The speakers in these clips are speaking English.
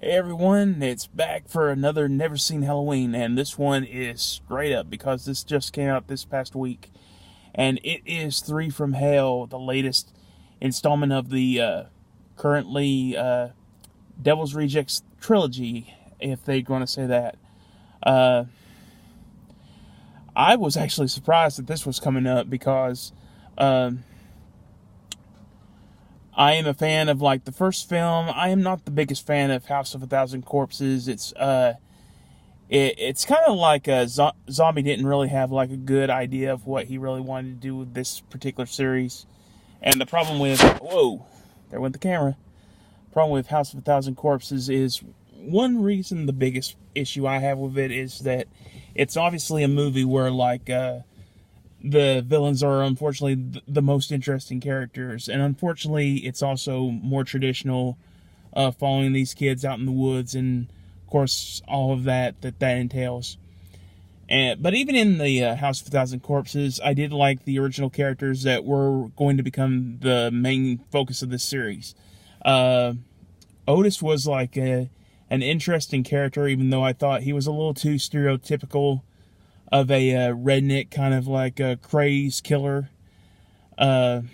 Hey everyone, it's back for another Never Seen Halloween, and this one is straight up because this just came out this past week, and it is Three from Hell, the latest installment of the currently Devil's Rejects trilogy, if they're going to say that. Uh, I was actually surprised that this was coming up because uh, I am a fan of like the first film. I am not the biggest fan of House of a Thousand Corpses. It's kind of like Zombie didn't really have like a good idea of what he really wanted to do with this particular series. And the problem with whoa, there went the camera. Problem with House of a Thousand Corpses is one reason the biggest issue I have with it is that it's obviously a movie where the villains are unfortunately the most interesting characters, and unfortunately it's also more traditional, following these kids out in the woods and of course all of that entails. But even in the House of a Thousand Corpses, I did like the original characters that were going to become the main focus of this series. Otis was like an interesting character, even though I thought he was a little too stereotypical of a redneck kind of like a craze killer. Then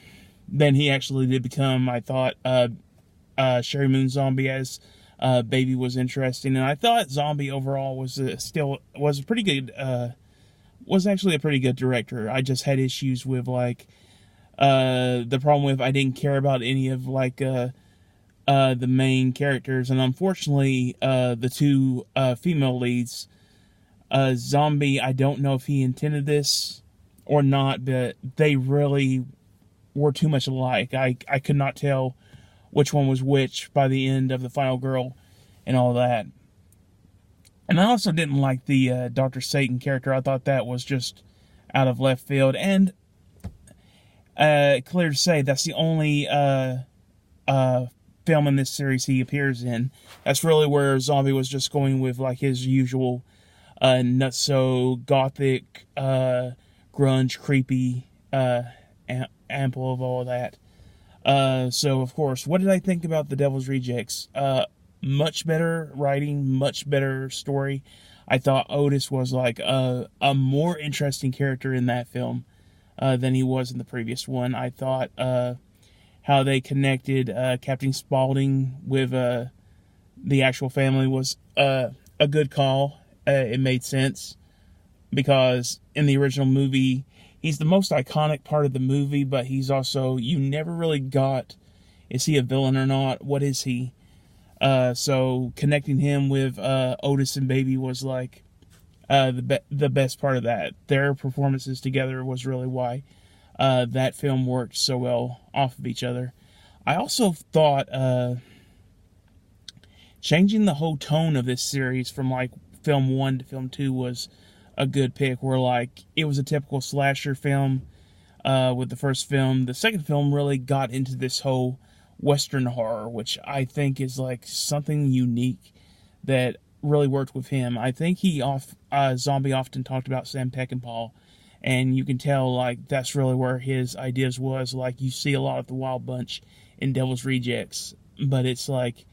he actually did become, I thought, Sherry Moon Zombie as Baby was interesting, and I thought Zombie overall was was a pretty good, was actually a pretty good director. I just had issues with like the problem with I didn't care about any of like the main characters, and unfortunately the two female leads. Zombie, I don't know if he intended this or not, but they really were too much alike. I could not tell which one was which by the end of The Final Girl and all that. And I also didn't like the Dr. Satan character. I thought that was just out of left field. And clear to say, that's the only film in this series he appears in. That's really where Zombie was just going with like his usual nutso gothic, grunge, creepy, ample of all of that. So of course, what did I think about The Devil's Rejects? Much better writing, much better story. I thought Otis was like a more interesting character in that film than he was in the previous one. I thought how they connected Captain Spaulding with the actual family was a good call. It made sense because in the original movie, he's the most iconic part of the movie, but he's also, you never really got, is he a villain or not? What is he? So connecting him with Otis and Baby was like the best part of that. Their performances together was really why that film worked so well off of each other. I also thought changing the whole tone of this series from like film 1 to film 2 was a good pick, where like it was a typical slasher film with the first film. The second film really got into this whole Western horror, which I think is like something unique that really worked with him. I think Zombie often talked about Sam Peckinpah, and you can tell like that's really where his ideas was. Like you see a lot of the Wild Bunch in Devil's Rejects, but it's like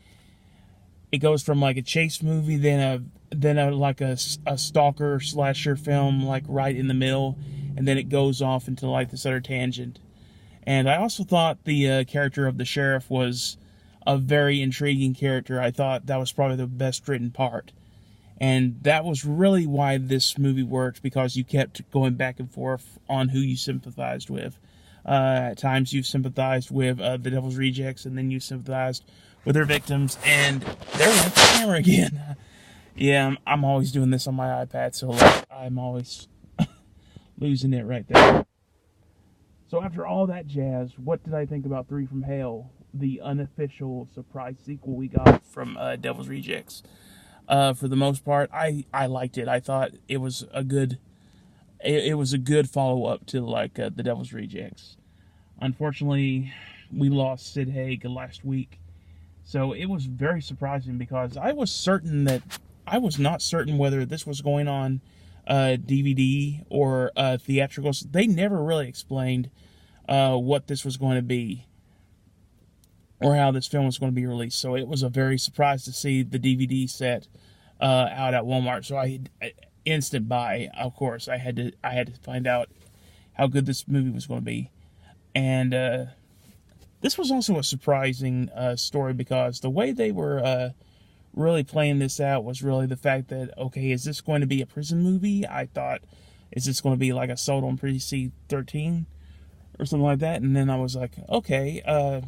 it goes from like a chase movie, then a stalker slasher film like right in the middle, and then it goes off into like this other tangent. And I also thought the character of the sheriff was a very intriguing character. I thought that was probably the best written part, and that was really why this movie worked, because you kept going back and forth on who you sympathized with. At times you sympathized with the Devil's Rejects, and then you sympathized with their victims. And there went the camera again. Yeah, I'm always doing this on my iPad, so like, I'm always losing it right there. So after all that jazz, what did I think about Three from Hell, the unofficial surprise sequel we got from Devil's Rejects? For the most part, I liked it. I thought it was a good follow up to like the Devil's Rejects. Unfortunately, we lost Sid Haig last week, so it was very surprising because I was not certain whether this was going on DVD or theatricals. They never really explained what this was going to be. or how this film was going to be released. So it was a very surprise to see the DVD set out at Walmart. So I instant buy, of course. I had to find out how good this movie was going to be, and this was also a surprising story, because the way they were really playing this out was really the fact that, okay, is this going to be a prison movie? I thought, is this going to be like Assault on Precinct 13 or something like that? And then I was like, okay,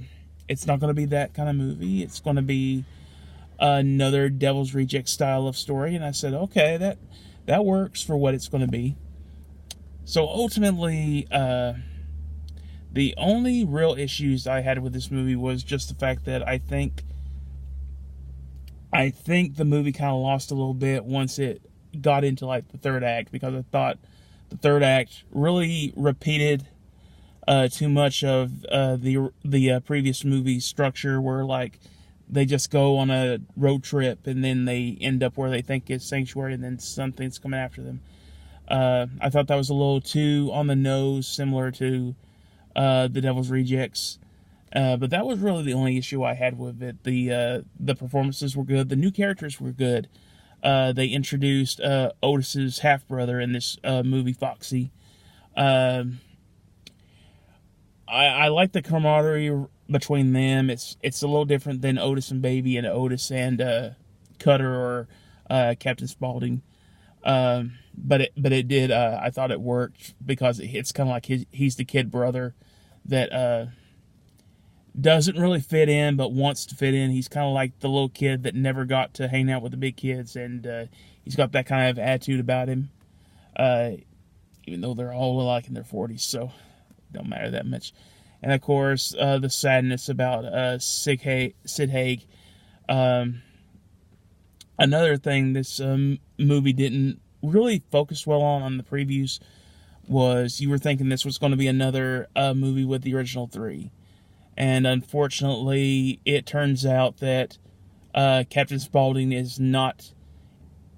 it's not going to be that kind of movie. It's going to be another Devil's Reject style of story. And I said, okay, that works for what it's going to be. So ultimately, the only real issues I had with this movie was just the fact that I think the movie kind of lost a little bit once it got into like the third act, because I thought the third act really repeated too much of the previous movie structure, where like they just go on a road trip and then they end up where they think is sanctuary, and then something's coming after them. I thought that was a little too on the nose, similar to the Devil's Rejects. But that was really the only issue I had with it. The performances were good. The new characters were good. They introduced Otis's half-brother in this movie, Foxy. I like the camaraderie between them. It's a little different than Otis and Baby, and Otis and Cutter, or Captain Spaulding. But it did. I thought it worked, because it's kind of like he's the kid brother that doesn't really fit in, but wants to fit in. He's kind of like the little kid that never got to hang out with the big kids, and he's got that kind of attitude about him, even though they're all like in their 40s, so it don't matter that much. And of course, the sadness about Sid Haig. Another thing this movie didn't really focus well on the previews was, you were thinking this was going to be another movie with the original three. And unfortunately, it turns out that Captain Spaulding is not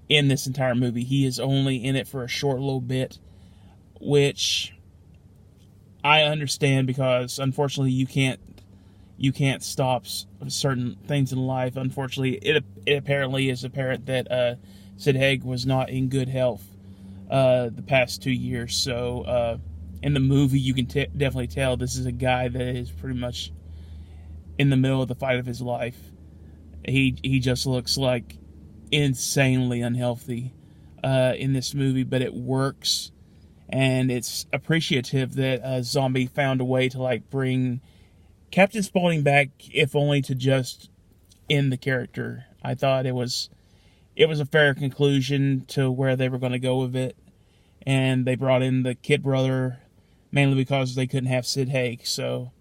in this entire movie. He is only in it for a short little bit, which I understand, because unfortunately you can't stop certain things in life. Unfortunately, it apparently is apparent that Sid Haig was not in good health the past 2 years. So in the movie, you can definitely tell this is a guy that is pretty much in the middle of the fight of his life. He just looks like insanely unhealthy in this movie, but it works, and it's appreciative that Zombie found a way to like bring Captain Spaulding back, if only to just end the character. I thought it was a fair conclusion to where they were going to go with it, and they brought in the kid brother mainly because they couldn't have Sid Haig. So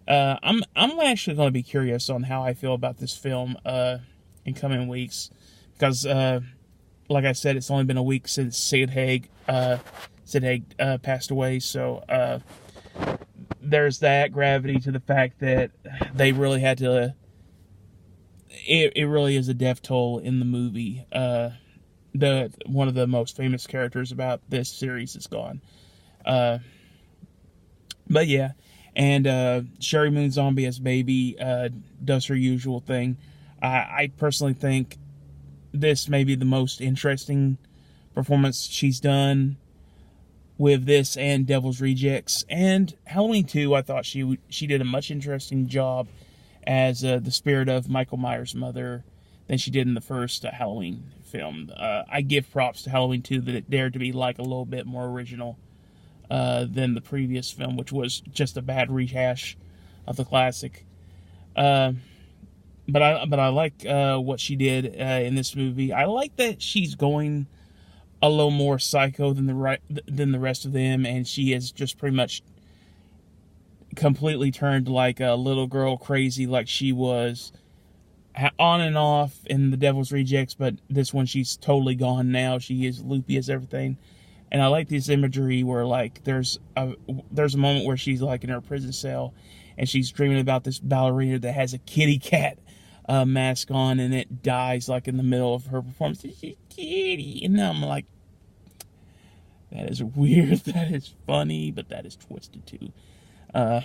I'm actually going to be curious on how I feel about this film in coming weeks, because like I said, it's only been a week since Sid Haig passed away. So there's that gravity to the fact that they really had to. It really is a death toll in the movie. One of the most famous characters about this series is gone. But yeah, and Sherry Moon Zombie as Baby does her usual thing. I personally think this may be the most interesting performance she's done with this and Devil's Rejects. And Halloween 2, I thought she did a much interesting job as the spirit of Michael Myers' mother than she did in the first Halloween film. I give props to Halloween 2 that it dared to be like a little bit more original than the previous film, which was just a bad rehash of the classic. But I like what she did in this movie. I like that she's going a little more psycho than the rest of them, and she is just pretty much completely turned like a little girl crazy, like she was on and off in the Devil's Rejects, but this one she's totally gone now. She is loopy as everything. And I like this imagery where like there's a moment where she's like in her prison cell and she's dreaming about this ballerina that has a kitty cat mask on, and it dies like in the middle of her performance. She's kitty, and I'm like, that is weird, that is funny, but that is twisted too. Yeah.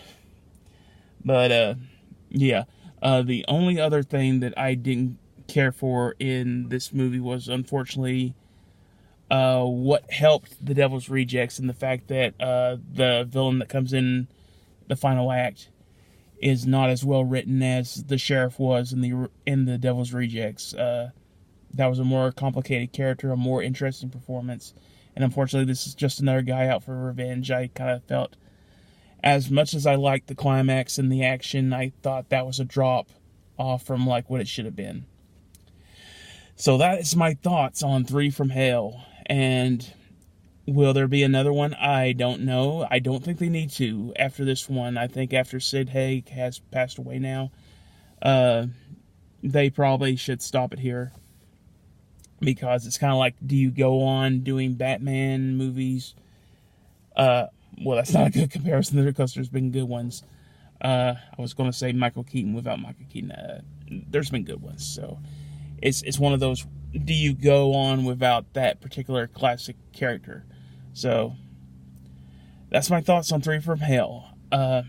The only other thing that I didn't care for in this movie was, unfortunately, what helped The Devil's Rejects, and the fact that the villain that comes in the final act is not as well written as the sheriff was in the Devil's Rejects. That was a more complicated character, a more interesting performance, and unfortunately, this is just another guy out for revenge. I kind of felt, as much as I liked the climax and the action, I thought that was a drop off from like what it should have been. So that is my thoughts on Three from Hell. And will there be another one? I don't know. I don't think they need to after this one. I think after Sid Haig has passed away now, they probably should stop it here. Because it's kind of like, do you go on doing Batman movies? Well, that's not a good comparison because there's been good ones. I was going to say Michael Keaton without Michael Keaton. There's been good ones. So it's one of those, do you go on without that particular classic character? So that's my thoughts on Three from Hell. Not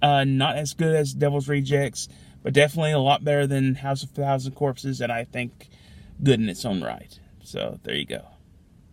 as good as Devil's Rejects, but definitely a lot better than House of a Thousand Corpses, and I think good in its own right. So there you go.